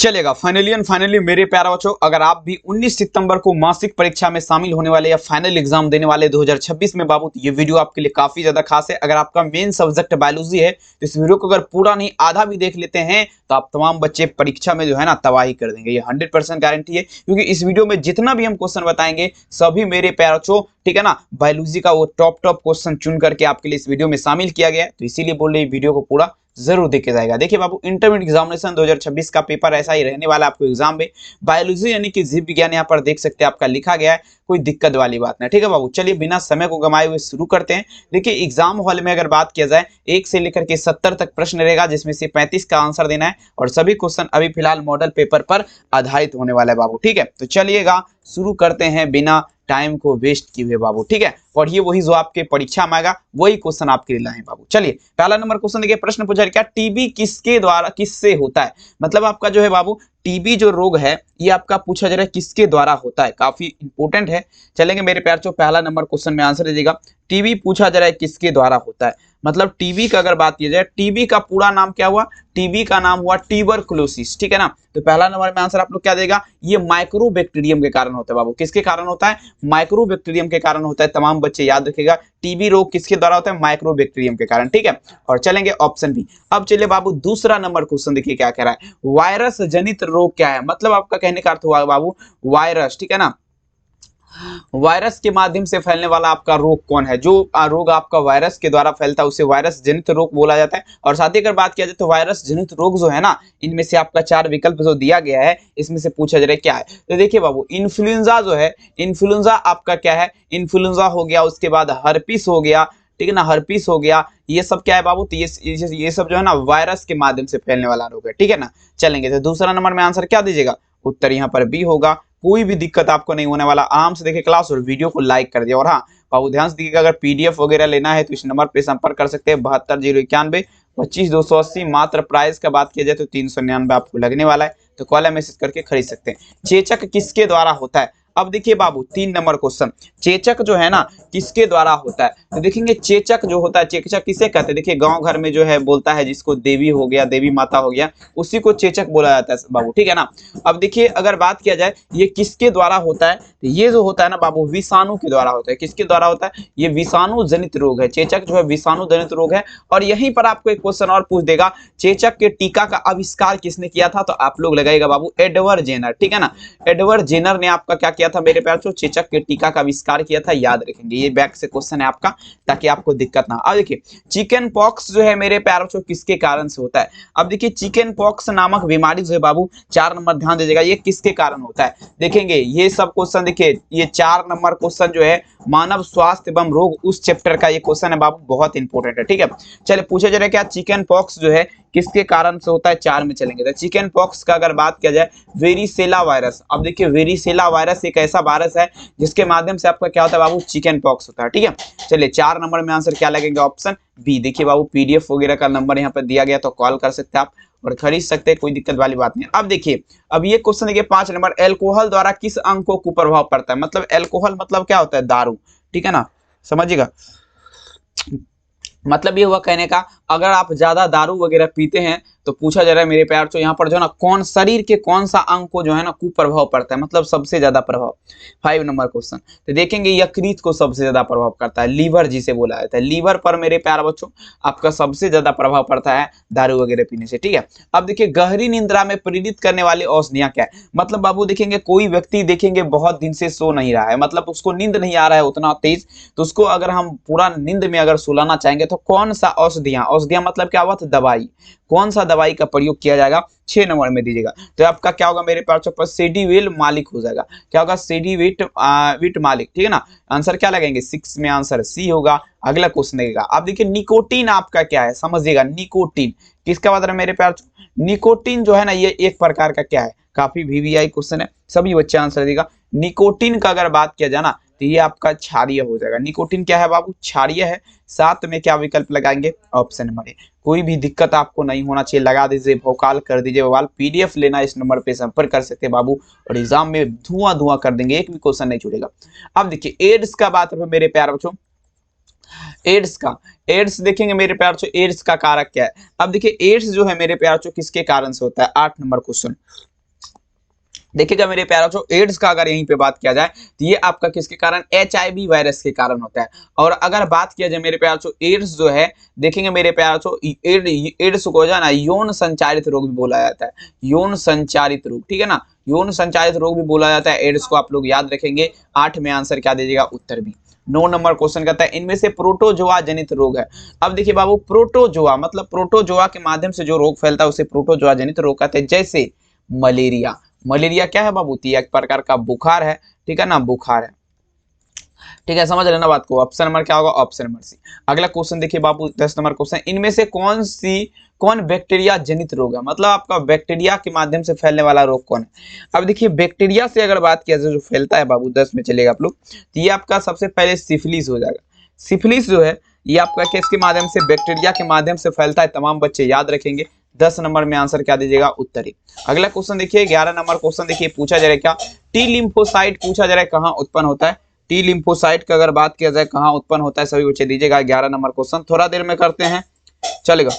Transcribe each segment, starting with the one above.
चलेगा। Finally and finally मेरे प्यारे बच्चों, अगर आप भी 19 सितंबर को मासिक परीक्षा में शामिल होने वाले या फाइनल एग्जाम देने वाले 2026 में बाबू, तो ये वीडियो आपके लिए काफी ज्यादा खास है। अगर आपका मेन सब्जेक्ट बायोलॉजी है तो इस वीडियो को अगर पूरा नहीं आधा भी देख लेते हैं तो आप तमाम बच्चे परीक्षा में जो है ना तबाही कर देंगे, ये 100% गारंटी है। क्योंकि इस वीडियो में जितना भी हम क्वेश्चन बताएंगे सभी मेरे प्यारे बच्चों, ठीक है ना, बायोलॉजी का वो टॉप क्वेश्चन चुन करके आपके लिए इस वीडियो में शामिल किया गया है। तो इसीलिए बोल रहे वीडियो को पूरा जरूर देखे जाएगा। देखिए बाबू, इंटरमीडिएट एग्जामिनेशन 2026 का पेपर ऐसा ही रहने वाला है आपको एग्जाम में। बायोलॉजी यानी कि जीव विज्ञान यहाँ पर देख सकते हैं आपका लिखा गया है, कोई दिक्कत वाली बात नहीं, ठीक है बाबू। चलिए बिना समय को गंवाए हुए शुरू करते हैं। देखिए एग्जाम हॉल में अगर बात किया जाए 1 से लेकर के 70 तक प्रश्न रहेगा, जिसमें से 35 का आंसर देना है और सभी क्वेश्चन अभी फिलहाल मॉडल पेपर पर आधारित होने वाला है बाबू, ठीक है। तो चलिएगा शुरू करते हैं बिना टाइम को वेस्ट किए हुए बाबू, ठीक है। और ये वही जो आपके परीक्षा में आएगा वही क्वेश्चन आपके लिए लाए बाबू। चलिए पहला नंबर क्वेश्चन देखिए, प्रश्न पूछा क्या, टीबी किसके द्वारा किससे होता है। मतलब आपका जो है बाबू टीबी जो रोग है ये आपका पूछा जा रहा है किसके द्वारा होता है, काफी इंपोर्टेंट है। चलेंगे मेरे प्यार चो, पहला नंबर क्वेश्चन में आंसर दीजिएगा। टीबी पूछा जा रहा है किसके द्वारा होता है, मतलब टीबी का अगर बात की जाए, टीबी का पूरा नाम क्या हुआ, टीबी का नाम हुआ ट्यूबरकुलोसिस, ठीक है ना। तो पहला नंबर में आंसर आप लोग क्या देगा, ये माइक्रोबैक्टीरियम के कारण होता है बाबू। किसके कारण होता है, माइक्रोबैक्टीरियम के कारण होता है। तमाम बच्चे याद रखिएगा, टीबी रोग किसके द्वारा होता है, माइक्रोबैक्टीरियम के कारण, ठीक है। और चलेंगे ऑप्शन बी। अब चलिए बाबू दूसरा नंबर क्वेश्चन देखिए क्या कह रहा है, वायरस जनित रोग क्या है। मतलब आपका कहने का अर्थ हुआ बाबू वायरस, ठीक है ना, वायरस के माध्यम से फैलने वाला आपका रोग कौन है। जो रोग आपका वायरस के द्वारा फैलता है उसे वायरस जनित रोग बोला जाता है। और साथ ही अगर बात किया जाए तो वायरस जनित रोग जो है ना, इनमें से आपका 4 विकल्प जो दिया गया है इसमें से पूछा जा रहा है क्या है। तो देखिए बाबू, इन्फ्लुएंजा जो है, इन्फ्लुएंजा आपका क्या है, इन्फ्लुएंजा हो गया, उसके बाद हर्पिस हो गया, ठीक है ना, हर्पिस हो गया, ये सब क्या है बाबू, तो ये सब जो है ना वायरस के माध्यम से फैलने वाला रोग है, ठीक है ना। चलेंगे तो दूसरा नंबर में आंसर क्या दीजिएगा, उत्तर यहाँ पर बी होगा। कोई भी दिक्कत आपको नहीं होने वाला, आराम से देखिए क्लास और वीडियो को लाइक कर दिया। और हाँ बाबू ध्यान से देखिएगा, अगर पीडीएफ वगैरह लेना है तो इस नंबर पे संपर्क कर सकते हैं, 72 091 25 280। मात्र प्राइस का बात किया जाए तो 399 आपको लगने वाला है, तो कॉल या मैसेज करके खरीद सकते हैं। चेचक किसके द्वारा होता है। अब देखिए बाबू 3 नंबर क्वेश्चन, चेचक जो है ना किसके द्वारा होता है। तो देखेंगे चेचक जो होता है, चेचक किसे कहते हैं, देखिए गांव घर में जो है बोलता है जिसको देवी हो गया, देवी माता हो गया, उसी को चेचक बोला जाता है बाबू, ठीक है ना। अब देखिए अगर बात किया जाए ये किसके द्वारा होता है, तो ये जो होता है ना बाबू विषाणु के द्वारा होता है। किसके द्वारा होता है, ये विषाणु जनित रोग है। चेचक जो है विषाणु जनित रोग है। और यहीं पर आपको एक क्वेश्चन और पूछ देगा, चेचक के टीका का आविष्कार किसने किया था, तो आप लोग लगाएगा बाबू एडवर्ड जेनर, ठीक है ना। एडवर्ड जेनर ने आपका क्या किया था मेरे प्यार चो, चेचक के टीका का आविष्कार किया था, याद रखेंगे। ये बैक से क्वेश्चन है आपका, ताकि आपको दिक्कत ना। अब देखिए चिकन पॉक्स जो है मेरे प्यार चो किसके कारण से होता है। अब देखिए चिकन पॉक्स नामक बीमारी जो है बाबू, 4 नंबर ध्यान दीजिएगा, ये किसके कारण होता है। देखेंगे ये सब क्वेश्चन, देखिए ये 4 नंबर क्वेश्चन जो है मानव स्वास्थ्य एवं रोग उस चैप्टर का ये क्वेश्चन है बाबू, बहुत इंपॉर्टेंट है, ठीक है। चलिए पूछा जा रहा है क्या चिकन पॉक्स जो है किसके कारण से होता है, 4 में चलेंगे। तो चिकन पॉक्स का अगर बात किया जाए वेरिसेला वायरस। अब देखिए वेरिसेला वायरस एक ऐसा वायरस है जिसके माध्यम से आपका क्या होता है बाबू, चिकन पॉक्स होता है, ठीक है। चलिए 4 नंबर में आंसर क्या लगेगा, ऑप्शन बी। देखिए बाबू पीडीएफ वगैरह का नंबर यहाँ पर दिया गया, तो कॉल कर सकते हैं आप और खरीद सकते हैं, कोई दिक्कत वाली बात नहीं। अब देखिए अब ये क्वेश्चन देखिए 5 नंबर, एल्कोहल द्वारा किस अंग को कुप्रभाव पड़ता है। मतलब एल्कोहल मतलब क्या होता है, दारू, ठीक है ना, समझिएगा। मतलब ये हुआ कहने का, अगर आप ज्यादा दारू वगैरह पीते हैं तो पूछा जा रहा है मेरे प्यार तो यहाँ पर जो है ना कौन शरीर के कौन सा अंग को जो है ना कुप्रभाव पड़ता है, मतलब सबसे ज्यादा प्रभाव। 5 नंबर क्वेश्चन, तो देखेंगे यकृत को सबसे ज्यादा प्रभाव करता है, लीवर जिसे बोला जाता है, लीवर पर मेरे प्यार बच्चों आपका सबसे ज्यादा प्रभाव पड़ता है दारू वगैरह पीने से, ठीक है। अब देखिए गहरी निंद्रा में प्रेरित करने वाली औषधियां क्या है। मतलब बाबू देखेंगे कोई व्यक्ति देखेंगे बहुत दिन से सो नहीं रहा है, मतलब उसको नींद नहीं आ रहा है उतना तेज, तो उसको अगर हम पूरा नींद में अगर सुलाना चाहेंगे तो कौन सा औषधियां, औषधियां मतलब क्या हुआ, तो दवाई, कौन सा दवाई का प्रयोग किया जाएगा, 6 नंबर में दीजिएगा। तो आपका क्या होगा मेरे पास सेडिवेल मालिक हो जाएगा, क्या होगा, सेडिवेट मालिक, ठीक है ना। आंसर क्या लगेंगे, 6 में आंसर सी होगा। अगला क्वेश्चन देगा, आप देखिए निकोटीन आपका क्या है, समझिएगा निकोटीन किसका बात है मेरे प्यार। निकोटीन जो है ना ये एक प्रकार का क्या है, काफी वीवीआई क्वेश्चन है, सभी बच्चे आंसर देगा। निकोटीन का अगर बात किया जाए ना तो ये आपका क्षारीय हो जाएगा। निकोटीन क्या है बाबू, क्षारीय है। 7 में क्या विकल्प लगाएंगे, ऑप्शन नंबर ए। कोई भी दिक्कत आपको नहीं होना चाहिए, लगा दीजिए भोकाल कर दीजिए बवाल। पीडीएफ लेना इस नंबर पे संपर्क कर सकते हैं बाबू, और एग्जाम में धुआं धुआं कर देंगे, एक भी क्वेश्चन नहीं छूटेगा। अब देखिए एड्स का बात है मेरे प्यार बच्चों, एड्स का, एड्स देखेंगे मेरे प्यार बच्चों, एड्स का कारक क्या है। अब देखिए एड्स जो है मेरे प्यार बच्चों किसके कारण से होता है, 8 नंबर क्वेश्चन देखिएगा मेरे प्यारे बच्चों, एड्स का अगर यहीं पे बात किया जाए तो ये आपका किसके कारण, HIV वायरस के कारण होता है। और अगर बात किया जाए मेरे प्यारे बच्चों, एड्स जो है देखेंगे मेरे प्यारे बच्चों, एड्स को जो है ना यौन संचारित रोग भी बोला जाता है, यौन संचारित रोग, ठीक है ना, यौन संचारित रोग भी बोला जाता है एड्स को, आप लोग याद रखेंगे। 8 में आंसर क्या दीजिएगा, उत्तर भी। 9 नंबर क्वेश्चन कहता है इनमें से प्रोटोजोआ जनित रोग है। अब देखिए बाबू, प्रोटोजोआ मतलब प्रोटोजोआ के माध्यम से जो रोग फैलता है उसे प्रोटोजोआ जनित रोग कहते हैं। जैसे मलेरिया, मलेरिया क्या है बाबू, एक प्रकार का बुखार है, ठीक है ना, बुखार है, ठीक है, समझ लेना बात को। ऑप्शन नंबर क्या होगा, ऑप्शन नंबर सी। अगला क्वेश्चन देखिए बाबू, 10 नंबर क्वेश्चन, इनमें से कौन बैक्टीरिया जनित रोग है, मतलब आपका बैक्टीरिया के माध्यम से फैलने वाला रोग कौन है। अब देखिए बैक्टीरिया से अगर बात किया जाए जो फैलता है बाबू, 10 में चलेगा आप लोग, तो ये आपका सबसे पहले सिफिलिस हो जाएगा। सिफिलिस जो है ये आपका किसके माध्यम से, बैक्टीरिया के माध्यम से फैलता है, तमाम बच्चे याद रखेंगे। 10 नंबर में आंसर क्या दीजिएगा, उत्तरी। अगला क्वेश्चन देखिए, 11 नंबर क्वेश्चन देखिए, पूछा जा रहा है क्या, टी लिम्फोसाइट पूछा जा रहा है कहाँ उत्पन्न होता है। टी लिम्फोसाइट का अगर बात किया जाए कहाँ उत्पन्न होता है, सभी बच्चे दीजिएगा। 11 नंबर क्वेश्चन थोड़ा देर में करते हैं, चलेगा।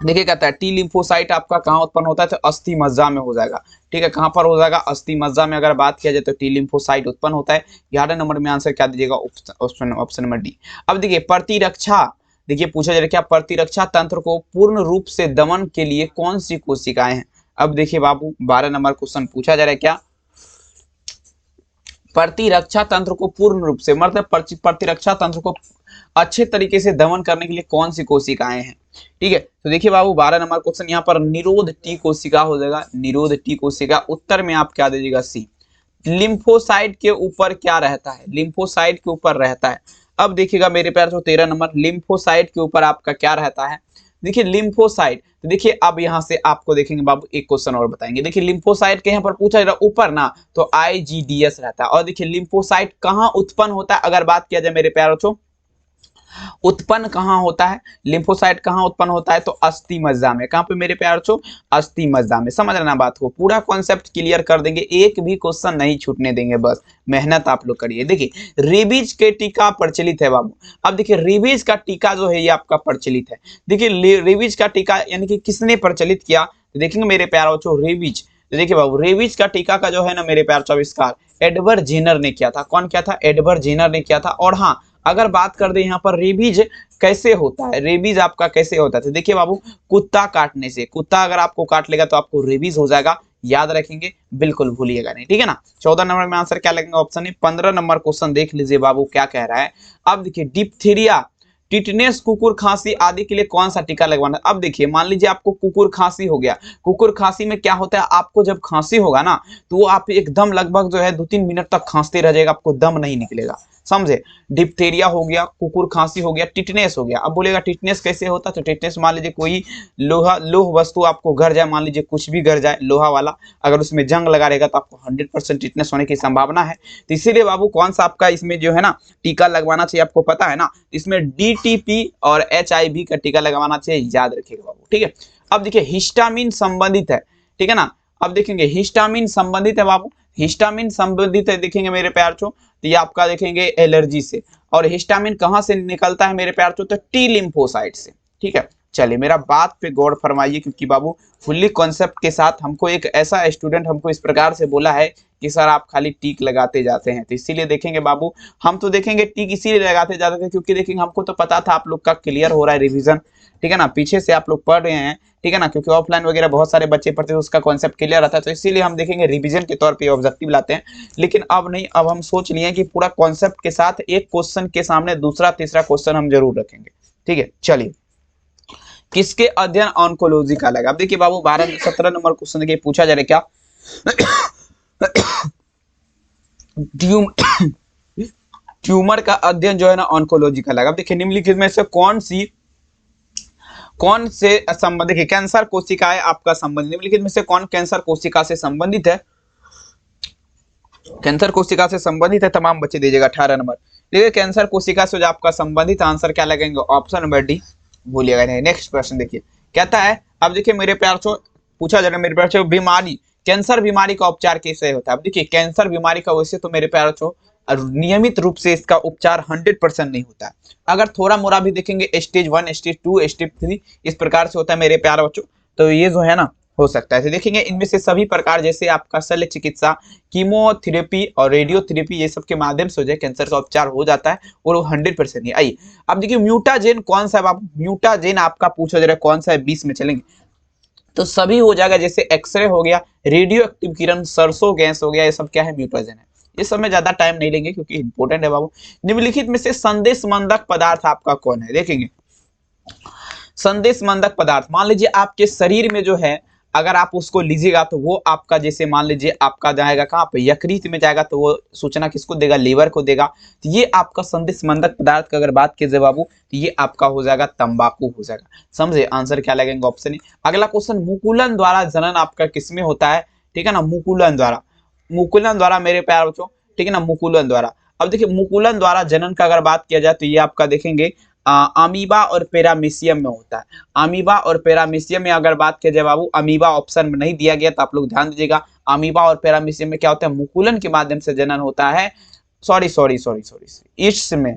देखिए कहता है टी लिम्फोसाइट आपका कहाँ उत्पन्न होता है, तो अस्थि मज्जा में हो जाएगा, ठीक है, कहाँ पर हो जाएगा, अस्थि मज्जा में अगर बात किया जाए तो टी लिम्फोसाइट उत्पन्न होता है। 11 नंबर में आंसर क्या दीजिएगा, ऑप्शन नंबर डी। अब देखिए प्रतिरक्षा, देखिए पूछा जा रहा है क्या, प्रतिरक्षा तंत्र को पूर्ण रूप से दमन के लिए कौन सी कोशिकाएं हैं। अब देखिए बाबू 12 नंबर क्वेश्चन पूछा जा रहा है क्या, प्रतिरक्षा तंत्र को पूर्ण रूप से मतलब प्रतिरक्षा तंत्र को अच्छे तरीके से दमन करने के लिए कौन सी कोशिकाएं हैं, ठीक है। तो देखिए बाबू 12 नंबर क्वेश्चन यहाँ पर निरोध टी कोशिका हो जाएगा, निरोध टी कोशिका। उत्तर में आप क्या दीजिएगा, सी। लिम्फोसाइट के ऊपर क्या रहता है, लिम्फोसाइट के ऊपर रहता है। अब देखिएगा मेरे प्यार जो 13 नंबर, लिम्फोसाइट के ऊपर आपका क्या रहता है। देखिए लिम्फोसाइट, तो देखिए अब यहाँ से आपको देखेंगे बाबू एक क्वेश्चन और बताएंगे। देखिए लिम्फोसाइट के यहाँ पर पूछा जा रहा है ऊपर ना, तो IGDS रहता है। और देखिए लिम्फोसाइट कहाँ उत्पन्न होता है, अगर बात किया जाए मेरे प्यारे बच्चों, उत्पन्न कहाँ होता है, लिम्फोसाइट कहाँ उत्पन्न होता है, तो अस्थि मज्जा में। कहाँ पे मेरे प्यार बच्चों, अस्थि मज्जा में। समझ लेना बात को, पूरा कॉन्सेप्ट क्लियर कर देंगे, एक भी क्वेश्चन नहीं छूटने देंगे, बस मेहनत आप लोग करिए। देखिए रेबीज के टीका प्रचलित है बाबू। अब देखिए रेबीज का टीका जो है ये आपका प्रचलित है। देखिए रेबीज का टीका यानी कि किसने प्रचलित किया, तो देखेंगे मेरे प्यार बच्चों रेबीज, देखिए बाबू रेबीज का टीका का जो है ना मेरे प्यार आविष्कार एडवर्ड जेनर ने किया था। कौन किया था, एडवर्ड जेनर ने किया था। और हाँ अगर बात कर दे यहाँ पर रेबीज कैसे होता है, रेबीज आपका कैसे होता है, तो देखिए बाबू कुत्ता काटने से, कुत्ता अगर आपको काट लेगा तो आपको रेबीज हो जाएगा, याद रखेंगे, बिल्कुल भूलिएगा नहीं, ठीक है ना। 14 नंबर में आंसर क्या लगेगा, ऑप्शन ए। 15 नंबर क्वेश्चन देख लीजिए बाबू क्या कह रहा है। अब देखिए डिप्थीरिया, टिटनेस, कुकुर खांसी आदि के लिए कौन सा टीका लगवाना है। अब देखिए मान लीजिए आपको कुकुर खांसी हो गया, कुकुर खांसी में क्या होता है, आपको जब खांसी होगा ना तो वो आप एकदम लगभग जो है 2-3 मिनट तक खांसते रह जाएगा, आपको दम नहीं निकलेगा, समझे। डिप्थीरिया हो गया, कुकुर खांसी हो गया, टिटनेस हो गया। अब बोलेगा टिटनेस कैसे होता है, तो टिटनेस मान लीजिए कोई लोह वस्तु आपको गर जाए, मान लीजिए कुछ भी गर जाए लोहा वाला, अगर उसमें जंग लगा रहेगा तो आपको 100% टिटनेस होने की संभावना है। तो इसीलिए बाबू कौन सा आपका इसमें जो है ना टीका लगवाना चाहिए, आपको पता है ना, इसमें DTP और HIV का टीका लगवाना चाहिए, याद रखिएगा बाबू, ठीक है। अब देखिए हिस्टामिन संबंधित है, ठीक है ना। अब देखेंगे हिस्टामिन संबंधित है बाबू, हिस्टामिन संबंधित है, देखेंगे मेरे प्यार चो, तो ये आपका देखेंगे एलर्जी से। और हिस्टामिन कहां से निकलता है मेरे प्यार चो, तो टी लिम्फोसाइट से, ठीक है। चलिए मेरा बात पे गौर फरमाइए, क्योंकि बाबू फुल्ली कॉन्सेप्ट के साथ हमको एक ऐसा स्टूडेंट हमको इस प्रकार से बोला है कि सर आप खाली टीक लगाते जाते हैं, तो इसीलिए देखेंगे बाबू, हम तो देखेंगे टीक इसीलिए लगाते जाते थे क्योंकि देखेंगे हमको तो पता था आप लोग का क्लियर हो रहा है रिवीजन, ठीक है ना, पीछे से आप लोग पढ़ रहे हैं, ठीक है ना, क्योंकि ऑफलाइन वगैरह बहुत सारे बच्चे पढ़ते थे, उसका कॉन्सेप्ट क्लियर रहता है, तो इसीलिए हम देखेंगे रिवीजन के तौर पे ऑब्जेक्टिव लाते हैं। लेकिन अब नहीं, अब हम सोच लिए कि पूरा कॉन्सेप्ट के साथ एक क्वेश्चन के सामने दूसरा तीसरा क्वेश्चन हम जरूर रखेंगे, ठीक है। चलिए किसके अध्ययन ऑन्कोलॉजी का लगा। अब देखिए बाबू 17 नंबर क्वेश्चन देखिए पूछा जा रहा है क्या, ट्यूमर का अध्ययन जो है ना ऑन्कोलॉजी का लगा। अब देखिए निम्नलिखित में से कौन से संबंध, देखिए कैंसर कोशिकाएं आपका संबंध, निम्नलिखित में से कौन कैंसर कोशिका से संबंधित है, कैंसर कोशिका से संबंधित है, तमाम बच्चे दीजिएगा। 18 नंबर देखिए कैंसर कोशिका से जो आपका संबंधित, आंसर क्या लगेंगे, ऑप्शन नंबर डी, भूलिएगा नहीं। नेक्स्ट क्वेश्चन देखिए कहता है, अब देखिए मेरे प्यार से पूछा जा रहा है, मेरे प्यार से बीमारी, कैंसर बीमारी का उपचार कैसे होता है। अब देखिए कैंसर बीमारी का वैसे तो मेरे प्यार से नियमित रूप से इसका उपचार 100% नहीं होता है। अगर थोड़ा मोड़ा भी देखेंगे स्टेज 1, स्टेज 2, स्टेज 3 इस प्रकार से होता है मेरे प्यारे बच्चों, तो ये जो है ना हो सकता है। तो देखेंगे इनमें से सभी प्रकार जैसे आपका शल्य चिकित्सा, कीमोथेरेपी और रेडियोथेरेपी ये सब के माध्यम से हो जाए कैंसर का उपचार हो जाता है और वो 100% ही। आइए अब देखिए म्यूटाजेन कौन सा है बाबू, म्यूटाजेन आपका पूछा जा रहा है कौन सा है, 20 में चलेंगे तो सभी हो जाएगा, जैसे एक्सरे हो गया, रेडियो एक्टिव किरण, सरसों गैस हो गया, ये सब क्या है म्यूटाजेन है। ये सब में ज्यादा टाइम नहीं लेंगे क्योंकि इंपॉर्टेंट है बाबू। निम्नलिखित में से संदेश मंदक पदार्थ आपका कौन है, देखेंगे संदेश मंदक पदार्थ, मान लीजिए आपके शरीर में जो है अगर आप उसको लीजिएगा तो वो आपका जैसे मान लीजिए आपका जाएगा कहाँ पे, यकृत में जाएगा तो वो सूचना किसको देगा, लीवर को देगा। तो ये आपका संदेश मंदक पदार्थ की अगर बात कीजिए बाबू तो ये आपका हो जाएगा तंबाकू हो जाएगा। समझे, आंसर क्या लगेगा ऑप्शन। अगला क्वेश्चन, मुकुलन द्वारा जनन आपका किसमें होता है, ठीक है ना, मुकुलन द्वारा, मुकुलन द्वारा मेरे प्यारे बच्चों, ठीक है ना, मुकुलन द्वारा। अब देखिए मुकुलन द्वारा जनन का अगर बात किया जाए तो ये आपका देखेंगे अमीबा और पैरामीशियम में होता है। अमीबा और पैरामीशियम में अगर बात किया जाए बाबू, अमीबा ऑप्शन में नहीं दिया गया तो आप लोग ध्यान दीजिएगा। अमीबा और पैरामीशियम में क्या होता है, मुकुलन के माध्यम से जनन होता है। सॉरी ईस्ट में,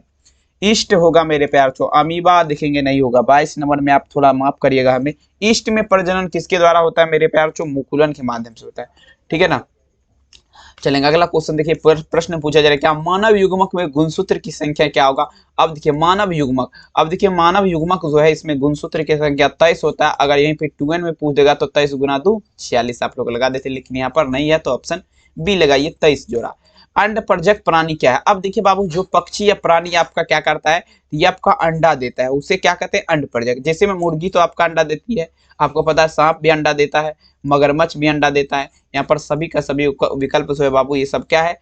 ईस्ट होगा मेरे प्यार बच्चों, अमीबा देखेंगे नहीं होगा। 22 नंबर में आप थोड़ा माफ करिएगा हमें। ईस्ट में प्रजनन किसके द्वारा होता है मेरे प्यार बच्चों, मुकुलन के माध्यम से होता है, ठीक है ना। चलेंगे अगला क्वेश्चन, देखिए प्रश्न पूछा जा रहा है क्या मानव युग्मक में गुणसूत्र की संख्या क्या होगा। अब देखिए मानव युग्मक, अब देखिए मानव युग्मक जो है इसमें गुणसूत्र की संख्या 23 होता है। अगर यहीं पे 2n में पूछ देगा तो 23 गुना 2 46 आप लोग लगा देते, लेकिन यहाँ पर नहीं है तो ऑप्शन बी लगाइए 23 जोड़ा। अंड परजक प्राणी क्या है, अब देखिए बाबू जो पक्षी या प्राणी आपका क्या करता है, ये आपका अंडा देता है, उसे क्या कहते हैं अंड परजक। जैसे में मुर्गी तो आपका अंडा देती है, आपको पता है सांप भी अंडा देता है, मगरमच्छ भी अंडा देता है। यहाँ पर सभी का सभी विकल्प जो है बाबू ये सब क्या है,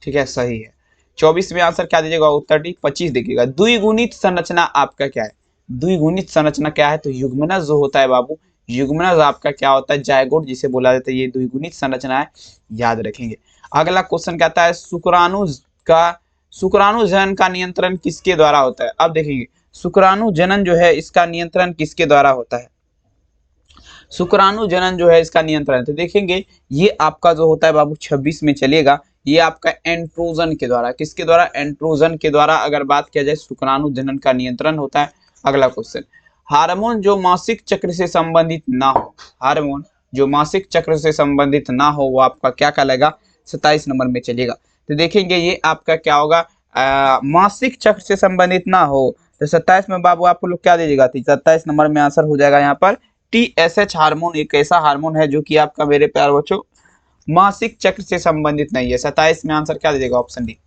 ठीक है सही है। 24 में आंसर क्या दीजिएगा, उत्तर डी 25 देखिएगा। द्विगुणित संरचना आपका क्या है, द्विगुणित संरचना क्या है, तो युग्मनज जो होता है बाबू, युग्मनज आपका क्या होता है, जायगोट जिसे बोला जाता है, ये द्विगुणित संरचना है, याद रखेंगे। अगला क्वेश्चन कहता है शुक्राणु जनन का नियंत्रण किसके द्वारा होता है। अब देखेंगे शुक्राणु जनन जो है इसका नियंत्रण किसके द्वारा होता है, शुक्राणु जनन जो है इसका नियंत्रण, तो देखेंगे ये आपका जो होता है बाबू 26 में चलिएगा, ये आपका एंड्रोजन के द्वारा, किसके द्वारा, एंड्रोजन के द्वारा अगर बात किया जाए शुक्राणु जनन का नियंत्रण होता है। अगला क्वेश्चन, हार्मोन जो मासिक चक्र से संबंधित ना हो, हार्मोन जो मासिक चक्र से संबंधित ना हो वो आपका क्या कहलाएगा, 27 नंबर में चलिएगा। तो देखेंगे ये आपका क्या होगा, मासिक चक्र से संबंधित ना हो, तो 27 में बाबू आप लोग क्या दीजिएगा, 27 नंबर में आंसर हो जाएगा यहाँ पर TSH हार्मोन। एक ऐसा हार्मोन है जो कि आपका मेरे प्यारे बच्चों मासिक चक्र से संबंधित नहीं है। 27 में आंसर क्या दीजिएगा, ऑप्शन डी।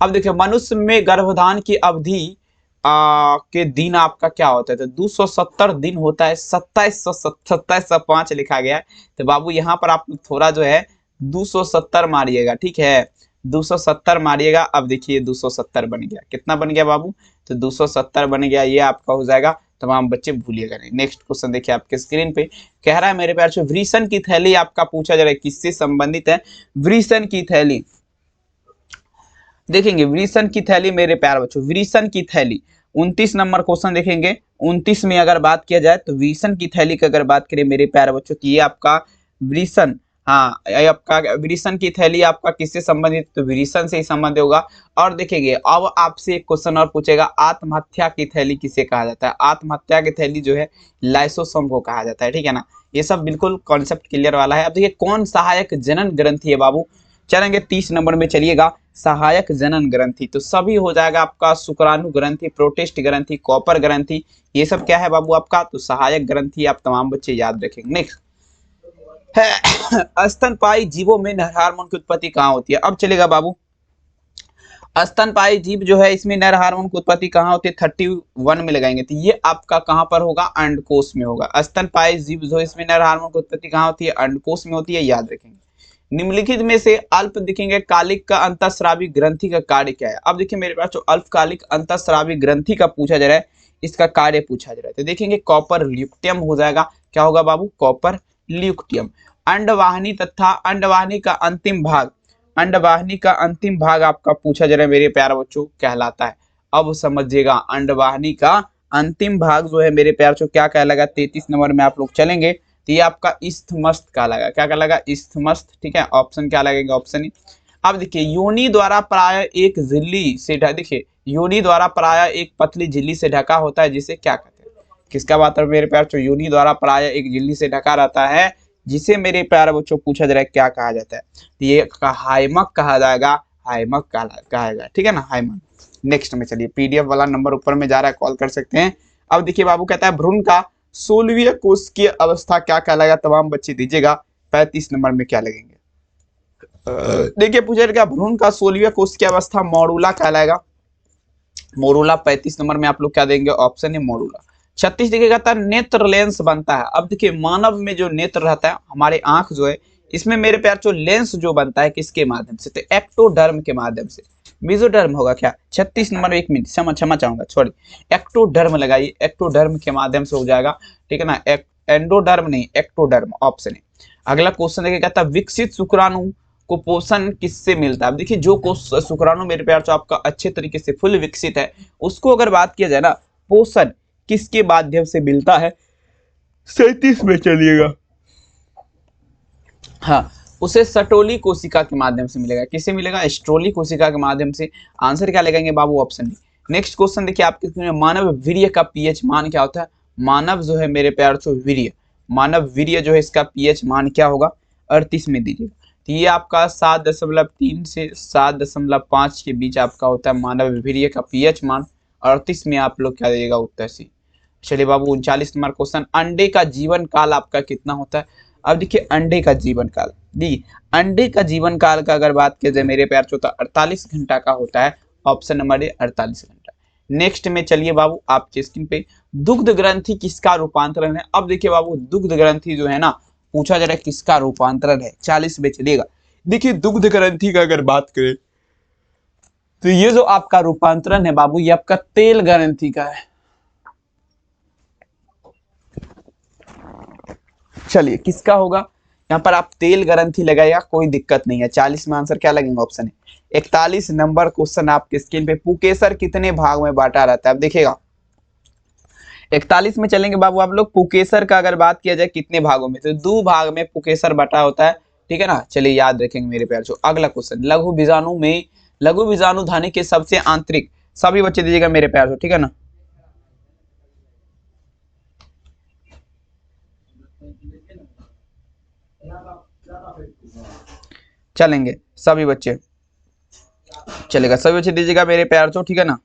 अब देखिए मनुष्य में गर्भधान की अवधि के दिन आपका क्या होता है, तो 270 दिन होता है, 2705 लिखा गया है। तो बाबू यहाँ पर आप थोड़ा जो है 270 मारिएगा, ठीक है 270 मारिएगा। अब देखिए 270 बन गया, कितना बन गया बाबू, तो 270 बन गया, ये आपका हो जाएगा। तमाम बच्चे भूलिएगा नहीं। नेक्स्ट क्वेश्चन देखिए आपके स्क्रीन पे, कह रहा है मेरे प्यार से वृषण की थैली आपका पूछा जा रहा है किससे संबंधित है, वृषण की थैली। देखेंगे वृषण की थैली मेरे प्यार बच्चों, वृषण की थैली 29 नंबर क्वेश्चन देखेंगे। 29 में अगर बात किया जाए तो वृषण की थैली की अगर बात करें मेरे प्यारे बच्चों तो ये आपका वृषण, हाँ आपका वृषण की थैली आपका किससे संबंधित, तो वृषण से ही संबंध होगा। और देखेंगे अब आपसे एक क्वेश्चन और पूछेगा, आत्महत्या की थैली किसे कहा जाता है, आत्महत्या की थैली जो है लाइसोसोम को कहा जाता है, ठीक है ना। ये सब बिल्कुल कॉन्सेप्ट क्लियर वाला है। अब देखिए कौन सहायक जनन ग्रंथि है बाबू, चलेंगे 30 नंबर में चलिएगा, सहायक जनन ग्रंथि। तो सभी हो जाएगा आपका शुक्राणु ग्रंथि, प्रोटेस्ट ग्रंथि, कॉपर ग्रंथि, ये सब क्या है बाबू आपका, तो सहायक ग्रंथि आप तमाम बच्चे याद रखेंगे। नेक्स्ट है स्तनपायी जीवों में नर हार्मोन की उत्पत्ति कहाँ होती है। अब चलेगा बाबू स्तनपायी जीव जो है इसमें नर हार्मोन की उत्पत्ति कहाँ होती है, 31 में लगाएंगे तो ये आपका कहाँ पर होगा, अंडकोश में होगा। स्तनपायी जीव जो इसमें नर हार्मोन की उत्पत्ति कहाँ होती है, अंडकोश में होती है, याद रखेंगे। निम्नलिखित में से अल्प दिखेंगे कालिक का अंतःस्रावी ग्रंथि का कार्य क्या है। अब देखिए मेरे पास जो अल्पकालिक अंतःस्रावी ग्रंथि का पूछा जा रहा है, इसका कार्य पूछा जा रहा है, तो देखेंगे कॉपर ल्यूक्टियम हो जाएगा, क्या होगा बाबू, कॉपर ल्यूक्टियम। अंडवाहिनी तथा अंडवाहिनी का अंतिम भाग, अंडवाहिनी का अंतिम भाग आपका पूछा जा रहा है मेरे प्यारे बच्चों कहलाता है। अब समझिएगा अंडवाहिनी का अंतिम भाग जो है मेरे प्यारे बच्चों क्या कहलाएगा, 33 नंबर में आप लोग चलेंगे तो ये आपका इस्थमस्त कहलाएगा, क्या कहलाएगा, इस्थमस्त, ठीक है। ऑप्शन क्या लगेगा, ऑप्शन ई। अब देखिए योनि द्वारा प्राय एक झिल्ली से देखिए योनि द्वारा प्राय एक पतली झिल्ली से ढका होता है जिसे क्या कहते हैं? किसका बात है मेरे प्यार बच्चों? योनि द्वारा प्राय एक झिल्ली से ढका रहता है जिसे मेरे प्यारे बच्चों पूछा जा रहा है क्या कहा जाता है? तो ये हाइमक कहा जाएगा, हाइमक कहेगा, ठीक है ना, हाइमक। नेक्स्ट में चलिए पीडीएफ वाला नंबर ऊपर में जा रहा है, कॉल कर सकते हैं। अब देखिए बाबू कहता है भ्रूण का 16वीं कोशिकीय अवस्था क्या कहलाएगा? तमाम बच्चे दीजिएगा 35 नंबर में क्या लगेंगे? देखिए पूछे क्या भ्रूण का 16वीं कोशिकीय अवस्था मॉडुला कहलाएगा। मोरूला 35 नंबर में आप लोग क्या देंगे? ऑप्शन है मोरूला। 36 देखिए कहता है नेत्र लेंस बनता है। अब देखिए मानव में जो नेत्र रहता है, हमारे आंख जो है, इसमें मेरे प्यार जो लेंस जो बनता है किसके माध्यम से? तो एक्टोडर्म के माध्यम से। मेसोडर्म होगा क्या? 36 नंबर में, एक मिनट क्षमा चाहूंगा, छोड़िए, एक्टोडर्म लगाइए, एक्टोडर्म के माध्यम से हो जाएगा, ठीक है ना, एंडोडर्म नहीं, एक्टोडर्म ऑप्शन है। अगला क्वेश्चन देखिए कहता है विकसित शुक्राणु को पोषण किससे मिलता है? अब देखिए जो शुक्राणु मेरे प्यार जो आपका अच्छे तरीके से फुल विकसित है, उसको अगर बात किया जाए ना, पोषण किसके माध्यम से मिलता है? 37 में चलिएगा, हाँ, उसे सटोली कोशिका के माध्यम से मिलेगा। किससे मिलेगा? स्ट्रोली कोशिका के माध्यम से। आंसर क्या लगाएंगे बाबू? Option D. नेक्स्ट क्वेश्चन देखिए आपके, मानव वीर्य का पीएच मान क्या होता है? मानव जो है मेरे प्यार से वीर्य, मानव वीर्य जो है इसका पीएच मान क्या होगा? 38 में दीजिएगा। तो ये आपका 7.3 से 7.5 के बीच आपका होता है मानव वीर्य का पीएच मान। 38 में आप लोग क्या दीजिएगा? उत्तर सी। चलिए बाबू 39 नंबर क्वेश्चन, अंडे का जीवन काल आपका कितना होता है? अब देखिए अंडे का जीवन काल, दी अंडे का जीवन काल का अगर बात किया जाए मेरे प्यार चौथा 48 घंटा का होता है। ऑप्शन नंबर ए 48 घंटा। नेक्स्ट में चलिए बाबू आपके स्क्रीन पे दुग्ध ग्रंथि किसका रूपांतरण है? अब देखिए बाबू दुग्ध ग्रंथि जो है ना, पूछा जा रहा है किसका रूपांतरण है? 40 में चलिएगा। देखिए दुग्ध ग्रंथि का अगर बात करें तो ये जो आपका रूपांतरण है बाबू, ये आपका तेल ग्रंथि का है। चलिए किसका होगा? यहाँ पर आप तेल ग्रंथि लगाएगा, कोई दिक्कत नहीं है। 40 में आंसर क्या लगेगा? ऑप्शन है। 41 नंबर क्वेश्चन आपके स्क्रीन पे, पुकेसर कितने भाग में बांटा रहता है? अब देखिएगा 41 में चलेंगे बाबू आप लोग। पुकेसर का अगर बात किया जाए कितने भागों में, तो 2 भाग में पुकेसर बटा होता है, ठीक है ना। चलिए याद रखेंगे मेरे प्यार। जो अगला क्वेश्चन, लघु बीजाणु में लघु बीजाणु धानी के सबसे आंतरिक, सभी बच्चे दीजिएगा मेरे प्यार, ठीक है ना। चलेंगे सभी बच्चे, चलेगा सभी बच्चे दीजिएगा मेरे प्यार से, ठीक है ना।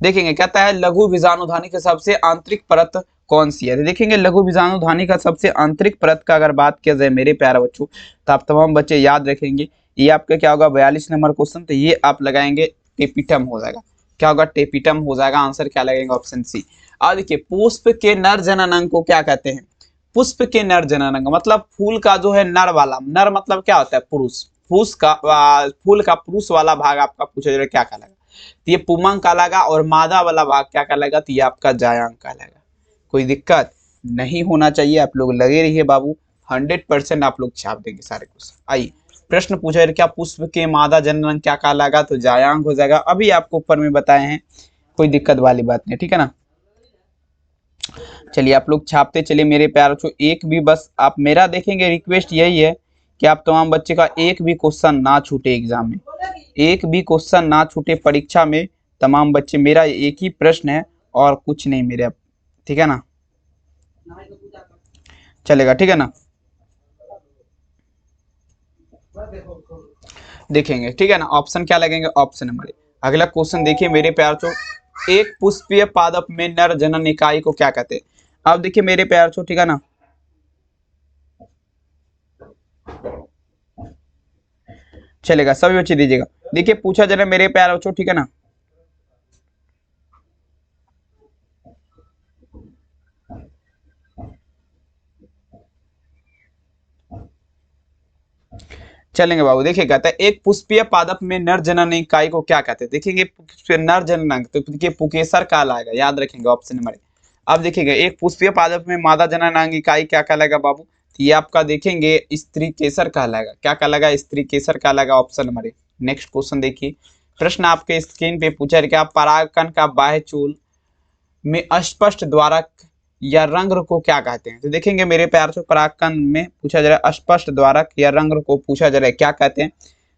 देखेंगे कहता है लघु बीजाणुधानी का सबसे आंतरिक परत कौन सी है? देखेंगे लघु बीजाणुधानी का सबसे आंतरिक परत का अगर बात किया जाए मेरे प्यारे बच्चों, तो आप तमाम बच्चे याद रखेंगे। ये आपका क्या होगा? 42 नंबर क्वेश्चन। तो ये आप लगाएंगे टेपिटम हो जाएगा। क्या होगा? टेपिटम हो जाएगा। आंसर क्या लगेगा? Option C. अब देखिए पुष्प के नर जननांग को क्या कहते हैं? पुष्प के नर जननांग मतलब फूल का जो है नर वाला, नर मतलब क्या होता है? पुरुष। फूल का पुरुष वाला भाग आपका पूछा जा रहा है क्या कहलाएगा? तो ये पुमंग कहलाएगा। और मादा वाला भाग क्या कहलाएगा? तो ये आपका जायांग कहलाएगा। कोई दिक्कत नहीं होना चाहिए, आप लोग लगे रहिए बाबू, 100% आप लोग छाप देंगे सारे क्वेश्चन। आइए प्रश्न पूछा है क्या? पुष्प के मादा जननांग क्या कहलाएगा? तो जायांग हो जाएगा। अभी आपको ऊपर में बताए हैं, कोई दिक्कत वाली बात नहीं, ठीक है ना। चलिए आप लोग छापते चलिए मेरे प्यारों को। एक भी बस आप मेरा देखेंगे, रिक्वेस्ट यही है कि आप तमाम बच्चे का एक भी क्वेश्चन ना छूटे एग्जाम में, एक भी क्वेश्चन ना छूटे परीक्षा में। तमाम बच्चे, मेरा एक ही प्रश्न है और कुछ नहीं मेरे, ठीक है ना, चलेगा, ठीक है ना। देखेंगे, ठीक है ना। ऑप्शन क्या लगेंगे? Option number A. अगला क्वेश्चन देखिए मेरे प्यार चो, एक पुष्पीय पादप में नर जनन इकाई को क्या कहते हैं? अब देखिए मेरे प्यार चो, ठीक है ना, चलेगा सभी बच्चे दीजिएगा। देखिए पूछा जा रहा है मेरे प्यार बच्चों, ठीक है ना, चलेंगे बाबू। देखिए कहता है एक पुष्पीय पादप में नर जनन इकाई को क्या कहते हैं? देखेंगे नर जननांग, तो देखिए पुकेसर काल आएगा, याद रखेंगे ऑप्शन नंबर। अब देखिएगा एक पुष्पीय पादप में मादा जननांग इकाई क्या कहलाएगा बाबू? तो ये आपका देखेंगे स्त्री केसर कहलाएगा। क्या कहलाएगा? स्त्री केसर कहलाएगा। Option number. नेक्स्ट क्वेश्चन देखिए, प्रश्न आपके स्क्रीन पे पूछा है क्या? परागकण का बाह्य चूल में अस्पष्ट द्वारक या रंग को क्या कहते हैं? तो देखेंगे मेरे प्यार से परागकण में पूछा जा रहा है अस्पष्ट द्वारक या रंग को पूछा जा रहा है क्या कहते हैं।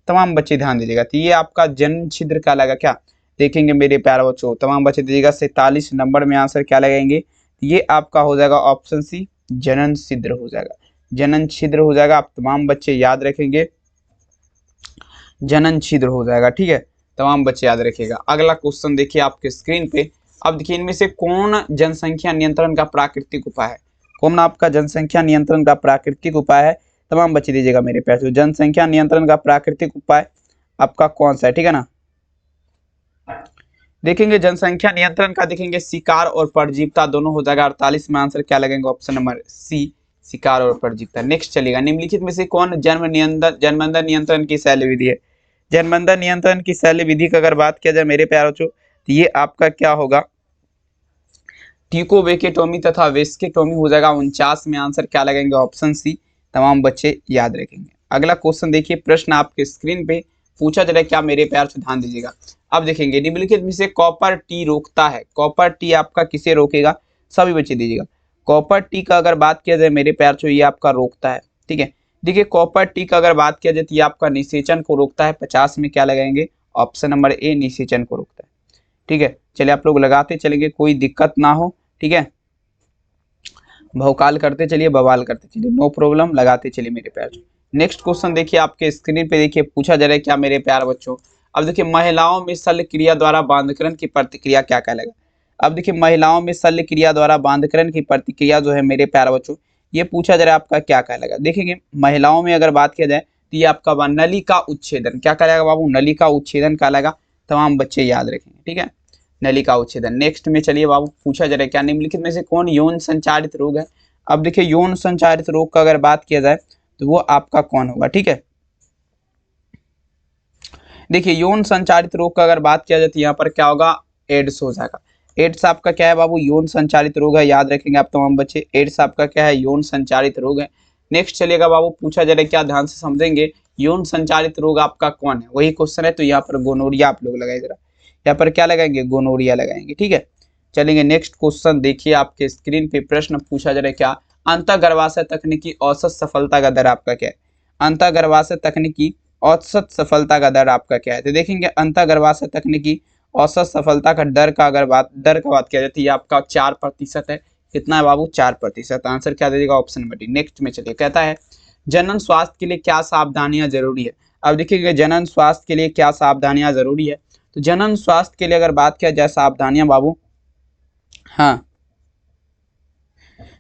तमाम बच्चे ध्यान दीजिएगा। तो ये आपका जनन छिद्र क्या लगा क्या? देखेंगे मेरे प्यारे बच्चों, तमाम बच्चे दीजिएगा 47 नंबर में आंसर क्या लगाएंगे? ये आपका हो जाएगा ऑप्शन सी, जनन छिद्र हो जाएगा। जनन छिद्र हो जाएगा। आप तमाम बच्चे याद रखेंगे, जनन छिद्र हो जाएगा। ठीक है, तमाम बच्चे याद रखिएगा। अगला क्वेश्चन देखिए आपके स्क्रीन पे। अब देखिए इनमें से कौन जनसंख्या नियंत्रण का प्राकृतिक उपाय है? कौन आपका जनसंख्या नियंत्रण का प्राकृतिक उपाय है? तमाम बच्चे दीजिएगा मेरे प्यारे। जनसंख्या नियंत्रण का प्राकृतिक उपाय आपका कौन सा है? ठीक है ना। देखेंगे जनसंख्या नियंत्रण का, देखेंगे शिकार और परजीवता दोनों हो जाएगा। 48 में आंसर क्या लगेंगे? ऑप्शन नंबर सी, शिकार और परजीवता। नेक्स्ट चलिएगा, निम्नलिखित में से कौन जन्मंदर नियंत्रण की शैली विधि है? जन्मंदर नियंत्रण की शैली विधि की अगर बात किया जाए मेरे प्यारे बच्चों, तो ये आपका क्या होगा? टिकोवेकेटोमी तथा वेस्केटोमी हो जाएगा। 49 में आंसर क्या लगेंगे? ऑप्शन सी, तमाम बच्चे याद रखेंगे। अगला क्वेश्चन देखिए, प्रश्न आपके स्क्रीन पे पूछा जा रहा है क्या मेरे प्यार से? ध्यान दीजिएगा। अब देखेंगे निम्नलिखित में से कॉपर टी रोकता है। कॉपर टी आपका किसे रोकेगा? सभी बच्चे दीजिएगा। कॉपर टी का अगर बात किया जाए मेरे प्यार से, ये आपका रोकता है। ठीक है, देखिए कॉपर टी का अगर बात किया जाए तो ये आपका निषेचन को रोकता है। 50 में क्या लगाएंगे? ऑप्शन नंबर ए, निषेचन को रोकता है। ठीक है, चलिए आप लोग लगाते चलेंगे, कोई दिक्कत ना हो। ठीक है, भौकाल करते चलिए, बवाल करते चलिए, नो प्रॉब्लम, लगाते चलिए मेरे प्यार। नेक्स्ट क्वेश्चन देखिए आपके स्क्रीन पे। देखिए पूछा जा रहा है क्या मेरे प्यार बच्चों? अब देखिए महिलाओं में शल्य क्रिया द्वारा बांधकरण की प्रतिक्रिया क्या कहलाएगा? अब देखिए महिलाओं में शल्य क्रिया द्वारा बांधकरण की प्रतिक्रिया जो है मेरे प्यार बच्चों, ये पूछा जा रहा है आपका क्या कहलाएगा? देखेंगे महिलाओं में अगर बात किया जाए तो ये आपका नली का उच्छेदन क्या कहलाएगा बाबू? नली का उच्छेदन कहलाएगा। तमाम बच्चे याद रखेंगे। ठीक है, नली का उच्छेदन। नेक्स्ट में चलिए बाबू, पूछा जा रहा है क्या निम्नलिखित में से कौन यौन संचारित रोग है? अब देखिए यौन संचारित रोग का अगर बात किया जाए तो वो आपका कौन होगा? ठीक है, देखिए यौन संचारित रोग का अगर बात किया जाए तो यहाँ पर क्या होगा? एड्स हो जाएगा। एड्स आपका क्या है बाबू? यौन संचारित रोग है, याद रखेंगे आप तमाम बच्चे। एड्स आपका क्या है? यौन संचारित रोग है। नेक्स्ट चलिएगा बाबू, पूछा जा रहा है क्या? ध्यान से समझेंगे, यौन संचारित रोग आपका कौन है? वही क्वेश्चन है, तो यहाँ पर गोनोरिया आप लोग लगाए जरा। यहाँ पर क्या लगाएंगे? गोनोरिया लगाएंगे। ठीक है, चलेंगे नेक्स्ट क्वेश्चन देखिए आपके स्क्रीन पे। प्रश्न पूछा जा रहा है क्या? अंतःगर्भाशय तकनीकी औसत सफलता का दर आपका क्या है? अंतःगर्भाशय तकनीकी औसत सफलता का दर आपका क्या है? तो देखेंगे अंतःगर्भाशय तकनीकी औसत सफलता का दर का बात किया जाती है, आपका 4% है। कितना है बाबू? 4%। आंसर क्या दे देगा? Option number D. नेक्स्ट में चलिए, कहता है जनन स्वास्थ्य के लिए क्या सावधानियां जरूरी है? अब देखिएगा जनन स्वास्थ्य के लिए क्या सावधानियां जरूरी है? तो जनन स्वास्थ्य के लिए अगर बात किया जाए सावधानियां बाबू, हाँ,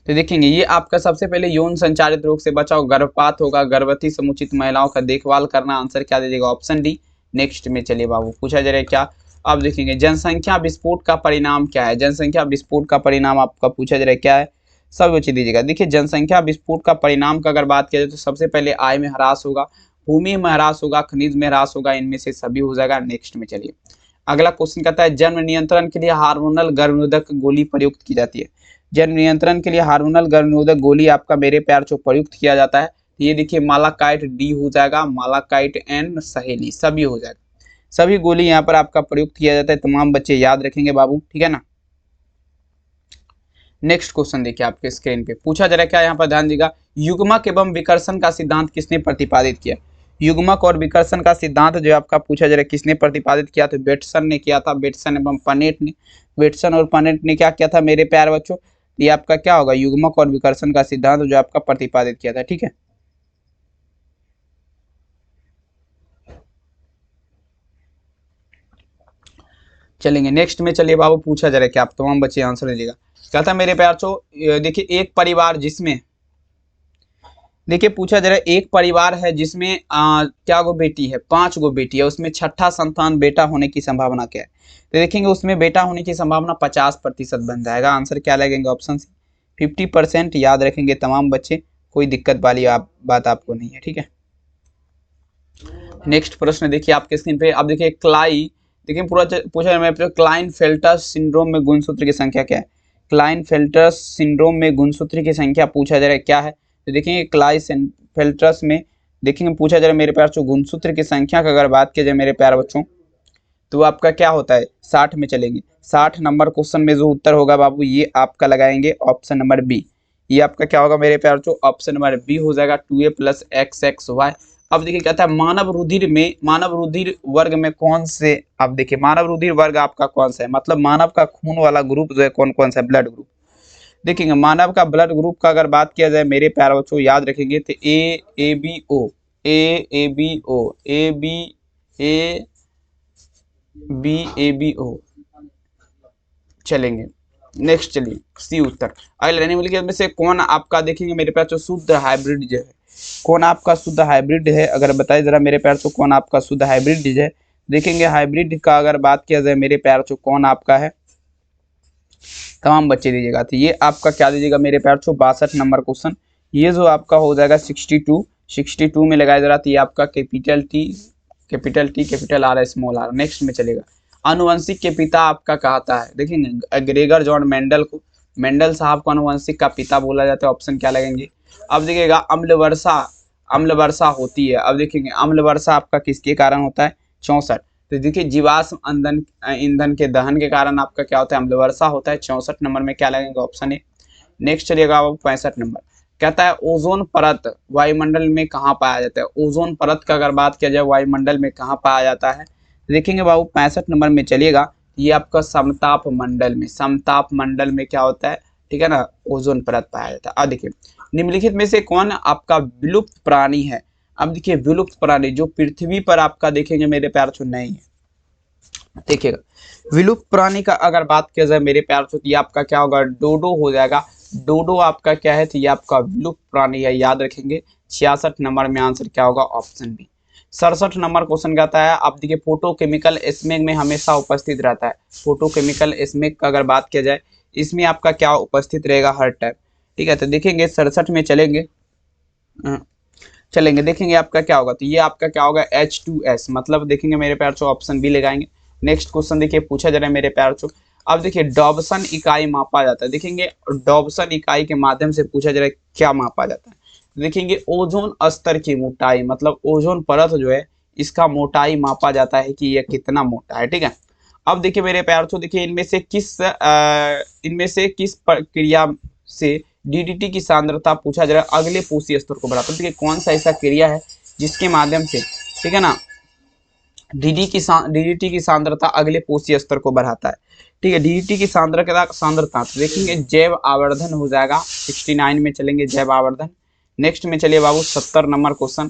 तो देखेंगे ये आपका सबसे पहले यौन संचारित रोग से बचाव, गर्भपात होगा, गर्भवती समुचित महिलाओं का देखभाल करना। आंसर क्या दे देगा? Option D. नेक्स्ट में चलिए बाबू, पूछा जा रहा है क्या? अब देखेंगे जनसंख्या विस्फोट का परिणाम क्या है? जनसंख्या विस्फोट का परिणाम आपका पूछा जा रहा है क्या है? सब बच्चे दीजिएगा। देखिए जनसंख्या विस्फोट का परिणाम का अगर बात किया जाए तो सबसे पहले आय में ह्रास होगा, भूमि में ह्रास होगा, खनिज में ह्रास होगा, इनमें से सभी हो जाएगा। नेक्स्ट में चलिए, अगला क्वेश्चन कहता है जन्म नियंत्रण के लिए हार्मोनल गर्भनिरोधक गोली प्रयुक्त की जाती है। जन्म नियंत्रण के लिए हार्मोनल गर्भनिरोधक गोली आपका मेरे प्यार जो प्रयुक्त किया जाता है, ये देखिए मालाकाइट डी हो जाएगा, मालाकाइट एंड सहेली सभी हो जाएगा। सभी गोली यहाँ पर आपका प्रयुक्त किया जाता है। तमाम बच्चे याद रखेंगे बाबू। ठीक है ना। नेक्स्ट क्वेश्चन देखिए आपके स्क्रीन पे, पूछा जा रहा है क्या? यहाँ पर ध्यान दीजिएगा, युग्मक एवं विकर्षण का सिद्धांत किसने प्रतिपादित किया? युग्मक और विकर्षण का सिद्धांत जो आपका पूछा जा रहा है किसने प्रतिपादित किया? तो बेटसन ने किया था, बेटसन एवं पनेट ने। बेटसन और पनेट ने क्या किया था मेरे प्यारे बच्चों? ये आपका क्या होगा? युग्मक और विकर्षण का सिद्धांत जो आपका प्रतिपादित किया था। ठीक है, चलेंगे नेक्स्ट में। चलिए बाबू, पूछा जा रहा है कि आप तमाम बच्चे आंसर दीजिएगा। क्या था मेरे प्यार चो? देखिए एक परिवार जिसमें, देखिए पूछा जा रहा है एक परिवार है जिसमें क्या गो बेटी है? 5 गो बेटी है, उसमें छठा संतान बेटा होने की संभावना क्या है? तो देखेंगे उसमें बेटा होने की संभावना 50% बन जाएगा। आंसर क्या लगेंगे? Option C, 50%। याद रखेंगे तमाम बच्चे, कोई दिक्कत वाली बात आपको नहीं है। ठीक है, नेक्स्ट प्रश्न देखिए आपके स्क्रीन पे। अब देखिए देखिए पूरा पूछा मैं, क्लाइनफेल्टर सिंड्रोम में गुणसूत्र की संख्या क्या है? क्लाइनफेल्टर सिंड्रोम में गुणसूत्र की संख्या पूछा जा रहा है क्या है? तो देखेंगे क्लाइनफेल्टर में देखेंगे पूछा जा रहा है मेरे प्यार बच्चों गुणसूत्र की संख्या का अगर बात किया जाए मेरे प्यार बच्चों, तो आपका क्या होता है 60 में चलेंगे। 60 नंबर क्वेश्चन में जो उत्तर होगा बाबू ये आपका लगाएंगे ऑप्शन नंबर बी। ये आपका क्या होगा मेरे प्यार जो ऑप्शन नंबर बी हो जाएगा 2a + xxy। अब देखिए कहता है मानव रुधिर वर्ग में कौन से, अब देखिए मानव रुधिर वर्ग आपका कौन सा है, मतलब मानव का खून वाला ग्रुप जो है कौन कौन सा है, ब्लड ग्रुप। देखेंगे मानव का ब्लड ग्रुप का अगर बात किया जाए मेरे प्यारे बच्चों याद रखेंगे तो A B O A B O चलेंगे। नेक्स्ट चलिए सी उत्तर। अगले रहने वाले में से कौन आपका देखेंगे मेरे प्यार जो शुद्ध हाइब्रिड जो है, कौन आपका शुद्ध हाइब्रिड है, अगर बताए जरा मेरे प्यार तो कौन आपका शुद्ध हाइब्रिड है। देखेंगे हाइब्रिड का अगर बात किया जाए मेरे प्यार तो कौन आपका है, तमाम बच्चे दीजिएगा। तो ये आपका क्या दीजिएगा मेरे प्यार छो 62 नंबर क्वेश्चन। ये जो आपका हो जाएगा 62 में लगाया जा रहा था, ये आपका capital T capital R small R. Next में चलेगा आनुवंशिक के पिता आपका कहता है, देखेंगे ग्रेगर जॉन मेंडल को, मेंडल साहब को आनुवंशिक का पिता बोला जाता है। ऑप्शन क्या लगेंगे, अब देखिएगा अम्ल वर्षा होती है। अब देखेंगे अम्ल वर्षा आपका किसके कारण होता है 64। तो देखिए जीवाश्म ईंधन के दहन के कारण आपका क्या होता है अम्ल वर्षा होता है। 64 नंबर में क्या लगेगा ऑप्शन ए। नेक्स्ट चलिएगा 65 नंबर कहता है ओजोन परत वायुमंडल में कहाँ पाया जाता है। ओजोन परत का अगर बात किया जाए वायुमंडल में कहाँ पाया जाता है, देखेंगे बाबू 65 नंबर में चलिएगा, ये आपका समताप मंडल में क्या होता है, ठीक है ना, ओजोन परत पाया जाता है। अब देखिए निम्नलिखित में से कौन आपका विलुप्त प्राणी है। अब देखिए विलुप्त प्राणी जो पृथ्वी पर आपका देखेंगे मेरे प्यार छो नहीं है। देखिएगा विलुप्त प्राणी का अगर बात किया जाए मेरे प्यार छो, ये आपका क्या होगा डोडो हो जाएगा। डोडो आपका क्या है, तो ये आपका विलुप्त प्राणी है, याद रखेंगे। 66 नंबर में आंसर क्या होगा ऑप्शन बी। 67 नंबर क्वेश्चन कहता है आप देखिए फोटोकेमिकल स्मेग में हमेशा उपस्थित रहता है। फोटोकेमिकल स्मेग का अगर बात किया जाए इसमें आपका क्या उपस्थित रहेगा हर टाइम, ठीक है। तो देखेंगे 67 में चलेंगे देखेंगे आपका क्या होगा, तो ये आपका क्या होगा H2S, मतलब देखेंगे मेरे प्यार छो ऑप्शन बी लगाएंगे। नेक्स्ट क्वेश्चन देखिए पूछा जा रहा है मेरे प्यार छो, अब देखिए डॉबसन इकाई मापा जाता है। देखेंगे डॉबसन इकाई के माध्यम से पूछा जा रहा है क्या मापा जाता है, देखेंगे ओजोन स्तर की मोटाई, मतलब ओजोन परत जो है इसका मोटाई मापा जाता है कि यह कितना मोटा है, ठीक है। अब देखिए मेरे प्यार छो देखिए इनमें से किस प्रक्रिया से डीडीटी की सांद्रता पूछा जा रहा है अगले पोषी स्तर को बढ़ाता है। देखिए कौन सा ऐसा क्रिया है जिसके माध्यम से, ठीक है ना, डीडीटी की सांद्रता अगले पोषी स्तर को बढ़ाता है, ठीक है। डीडीटी की सांद्रता तो देखेंगे जैव आवर्धन हो जाएगा। 69 में चलेंगे जैव आवर्धन। नेक्स्ट में चलिए बाबू 70 नंबर क्वेश्चन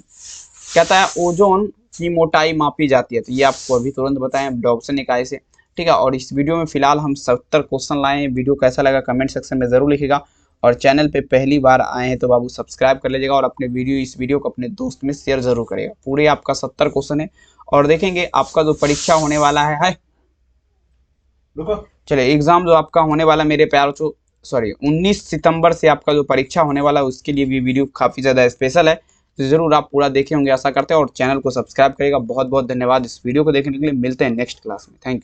कहता है ओजोन की मोटाई मापी जाती है, तो ये आपको अभी तुरंत बताएं डॉबसन इकाई से, ठीक है। और इस वीडियो में फिलहाल हम 70 क्वेश्चन लाए हैं। वीडियो कैसा लगा कमेंट सेक्शन में जरूर लिखिएगा, और चैनल पे पहली बार आए हैं तो बाबू सब्सक्राइब कर लीजिएगा, और अपने इस वीडियो को अपने दोस्त में शेयर जरूर करिएगा। पूरे आपका 70 क्वेश्चन है, और देखेंगे आपका जो परीक्षा होने वाला है चलिए एग्जाम जो आपका होने वाला मेरे प्यार चो 19 सितंबर से आपका जो परीक्षा होने वाला है उसके लिए भी वीडियो काफ़ी ज़्यादा स्पेशल है, तो ज़रूर आप पूरा देखे होंगे आशा करते हैं, और चैनल को सब्सक्राइब करिएगा। बहुत बहुत धन्यवाद इस वीडियो को देखने के लिए। मिलते हैं नेक्स्ट क्लास में, थैंक यू।